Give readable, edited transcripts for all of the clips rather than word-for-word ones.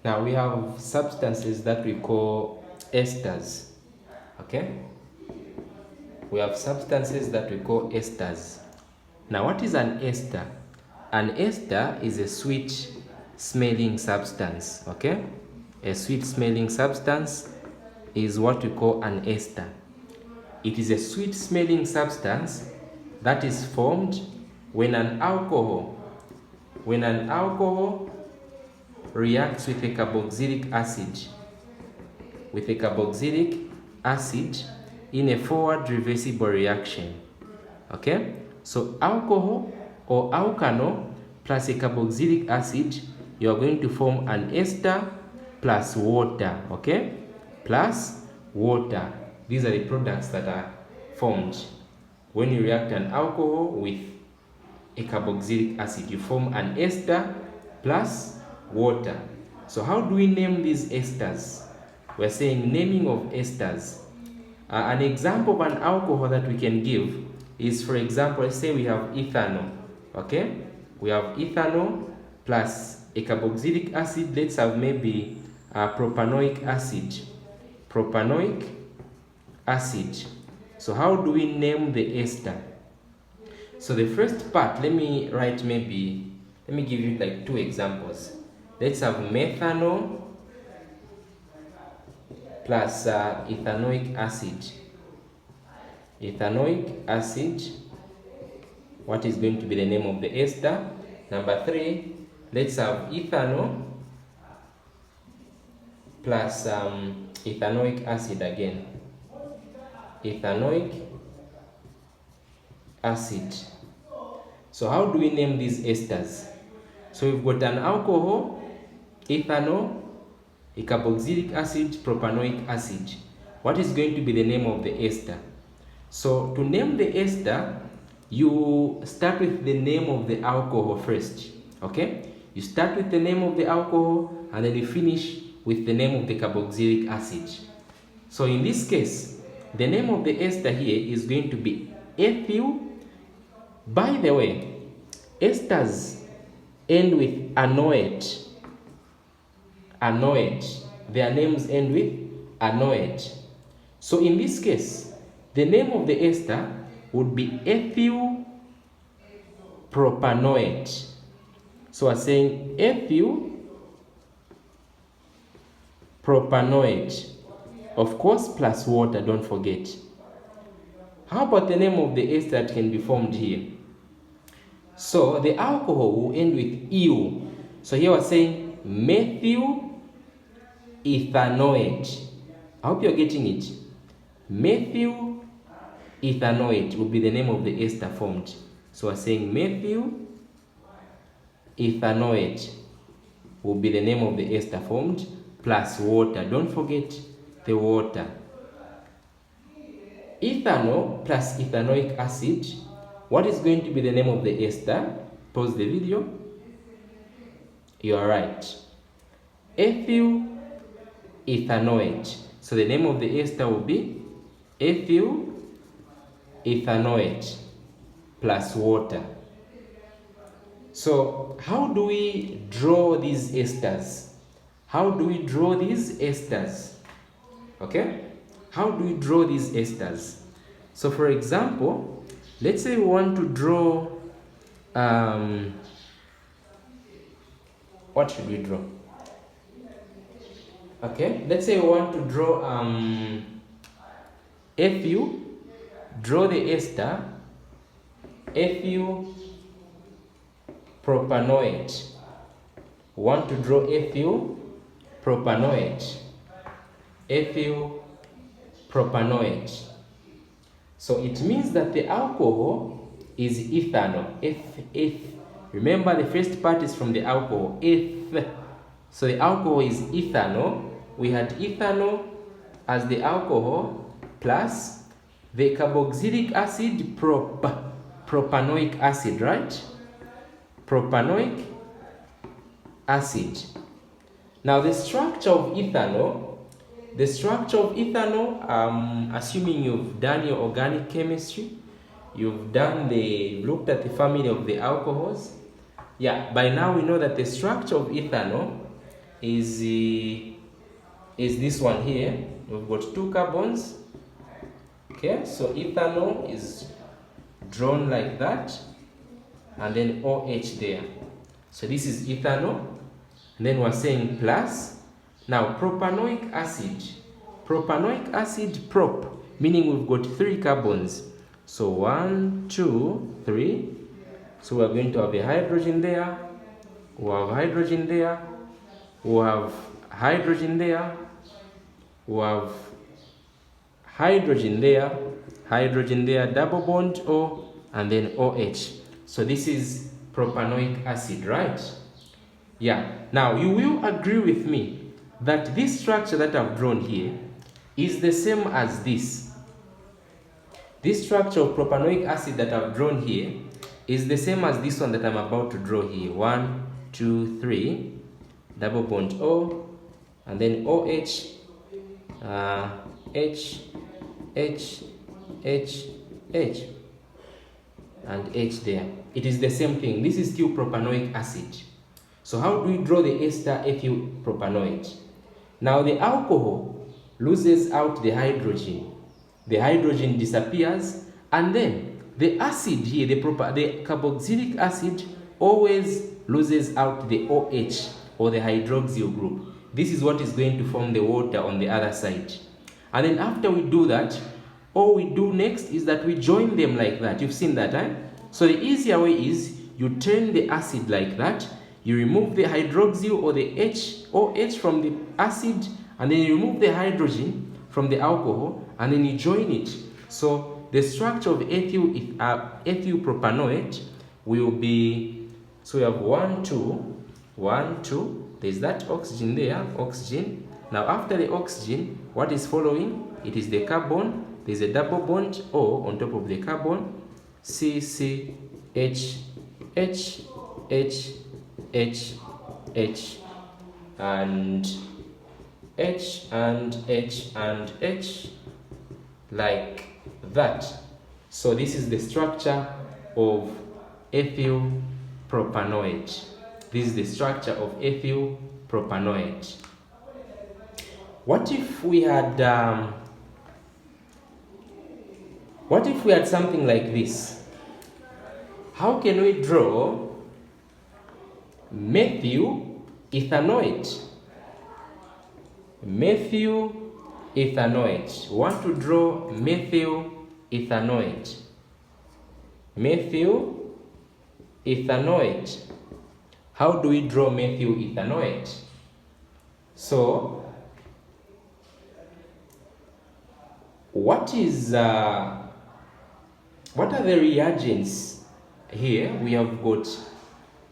Now we have substances that we call esters. Okay? We have substances that we call esters. Now what is an ester? An ester is a sweet smelling substance. Okay? A sweet smelling substance is what we call an ester. It is a sweet smelling substance that is formed when an alcohol reacts with a carboxylic acid in a forward reversible reaction. Okay, so alcohol or alkanol plus a carboxylic acid, you are going to form an ester plus water. Okay, plus water. These are the products that are formed when you react an alcohol with a carboxylic acid. You form an ester plus water. So how do we name these esters? We're saying naming of esters. An example of an alcohol that we can give is, for example, let's say we have ethanol. Okay, we have ethanol plus a carboxylic acid. Let's have maybe propanoic acid. So how do we name the ester? So the first part, let me give you like two examples. Let's have methanol plus ethanoic acid. What is going to be the name of the ester? Number 3, let's have ethanol plus ethanoic acid again. Ethanoic acid. So how do we name these esters? So we've got an alcohol, ethanol, a carboxylic acid, propanoic acid. What is going to be the name of the ester? So to name the ester, you start with the name of the alcohol first. Okay? You start with the name of the alcohol and then you finish with the name of the carboxylic acid. So in this case, the name of the ester here is going to be ethyl. By the way, esters end with anoate. Their names end with anoate. So in this case, the name of the ester would be ethyl propanoate. So I'm saying ethyl propanoate. Of course, plus water, don't forget. How about the name of the ester that can be formed here? So the alcohol will end with eel. So here we're saying methyl ethanoate. I hope you're getting it. Methyl ethanoate will be the name of the ester formed. So we're saying methyl ethanoate will be the name of the ester formed plus water. Don't forget the water. Ethanol plus ethanoic acid. What is going to be the name of the ester? Pause the video. You are right. Ethyl ethanoate. So the name of the ester will be ethyl ethanoate plus water. So how do we draw these esters? Okay? How do we draw these esters? So for example, let's say we want to draw, what should we draw? Okay, let's say we want to draw ethyl, draw the ester, ethyl propanoate. We want to draw ethyl propanoate. So it means that the alcohol is ethanol. Remember, the first part is from the alcohol. So the alcohol is ethanol. We had ethanol as the alcohol plus the carboxylic acid, propanoic acid, right? Propanoic acid. Now the structure of ethanol, assuming you've done your organic chemistry, you've looked at the family of the alcohols. Yeah, by now we know that the structure of ethanol is this one here. We've got 2 carbons. Okay, so ethanol is drawn like that, and then OH there. So this is ethanol, and then we're saying plus. Now propanoic acid, prop, meaning we've got 3 carbons. So 1, 2, 3. So we're going to have a hydrogen there, we'll have hydrogen there, we'll have hydrogen there, we'll have hydrogen there, double bond O, and then OH. So this is propanoic acid, right? Yeah. Now you will agree with me that this structure that I've drawn here is the same as this. This structure of propanoic acid that I've drawn here is the same as this one that I'm about to draw here. 1, 2, 3, double bond O, and then OH, H, and H there. It is the same thing. This is still propanoic acid. So how do we draw the ester ethyl propanoate? Now the alcohol loses out the hydrogen. The hydrogen disappears, and then the acid here, the carboxylic acid, always loses out the OH, or the hydroxyl group. This is what is going to form the water on the other side. And then after we do that, all we do next is that we join them like that. You've seen that, eh? So the easier way is you turn the acid like that, you remove the hydroxyl or the OH from the acid, and then you remove the hydrogen from the alcohol, and then you join it. So the structure of ethyl propanoate will be, so we have 1, 2, there's that oxygen there, oxygen. Now after the oxygen, what is following? It is the carbon. There's a double bond O on top of the carbon. C, H, H, H, H, H, and H, and H, and H, like that. So this is the structure of ethyl propanoate. This is the structure of ethyl propanoate. What if we had something like this? How can we draw methyl ethanoate? Methyl ethanoate. We want to draw methyl ethanoate. Methyl ethanoate. How do we draw methyl ethanoate? So what are the reagents here? We have got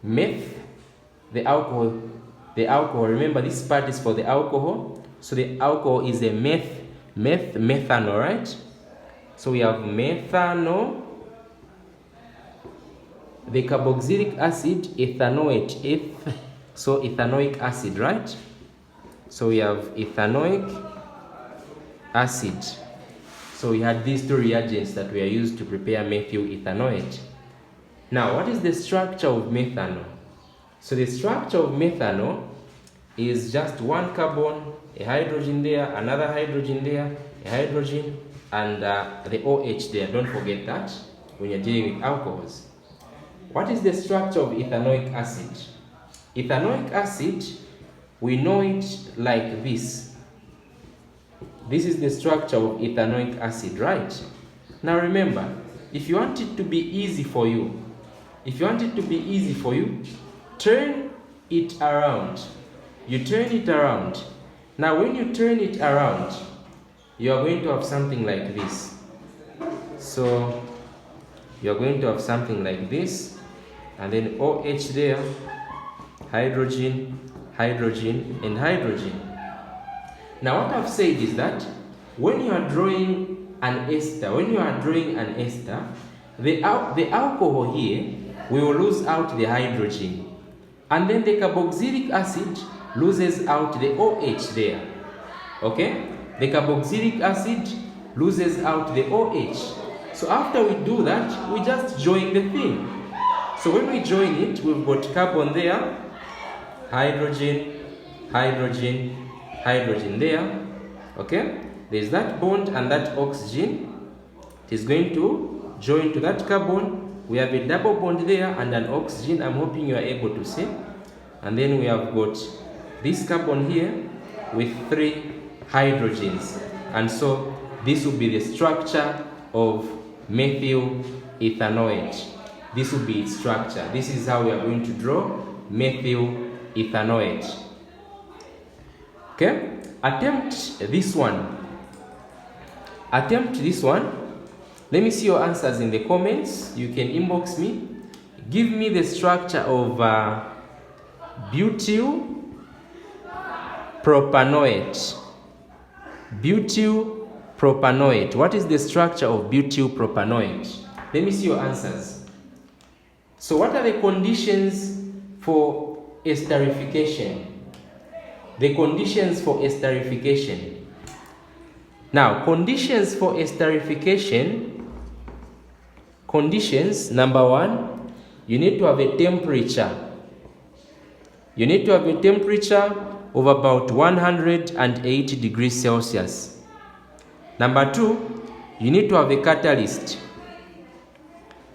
meth, the alcohol. Remember, this part is for the alcohol. So the alcohol is a methanol, right? So we have methanol, the carboxylic acid, ethanoate, so ethanoic acid, right? So we have ethanoic acid. So we had these 2 reagents that were used to prepare methyl ethanoate. Now, what is the structure of methanol? So the structure of methanol is just 1 carbon, a hydrogen there, another hydrogen there, a hydrogen, and the OH there. Don't forget that when you're dealing with alcohols. What is the structure of ethanoic acid? Ethanoic acid, we know it like this. This is the structure of ethanoic acid, right? Now remember, if you want it to be easy for you, turn it around. You turn it around. Now when you turn it around, you are going to have something like this. So you are going to have something like this, and then OH there, hydrogen, hydrogen, and hydrogen. Now what I've said is that when you are drawing an ester, the alcohol here will lose out the hydrogen, and then the carboxylic acid loses out the OH there. Okay? The carboxylic acid loses out the OH. So after we do that, we just join the thing. So when we join it, we've got carbon there, hydrogen, hydrogen, hydrogen there. Okay, there's that bond and that oxygen. It is going to join to that carbon. We have a double bond there and an oxygen. I'm hoping you are able to see. And then we have got this carbon here with 3 hydrogens. And so this will be the structure of methyl ethanoate. This will be its structure. This is how we are going to draw methyl ethanoate. Okay, attempt this one. Attempt this one. Let me see your answers in the comments. You can inbox me. Give me the structure of butyl propanoate. Butyl propanoate. What is the structure of butyl propanoate? Let me see your answers. So what are the conditions for esterification? The conditions for esterification. Now, conditions for esterification. Conditions, number 1, you need to have a temperature. You need to have a temperature of about 180 degrees Celsius. Number 2, you need to have a catalyst.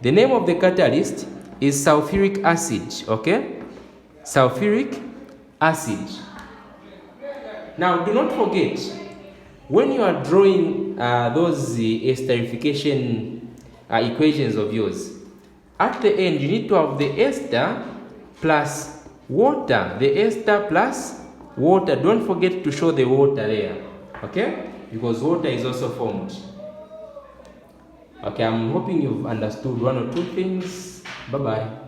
The name of the catalyst is sulfuric acid, okay? Sulfuric acid. Now, do not forget, when you are drawing those esterification equations of yours, at the end you need to have the ester plus water. The ester plus water. Don't forget to show the water there, okay? Because water is also formed. Okay, I'm hoping you've understood 1 or 2 things. Bye-bye.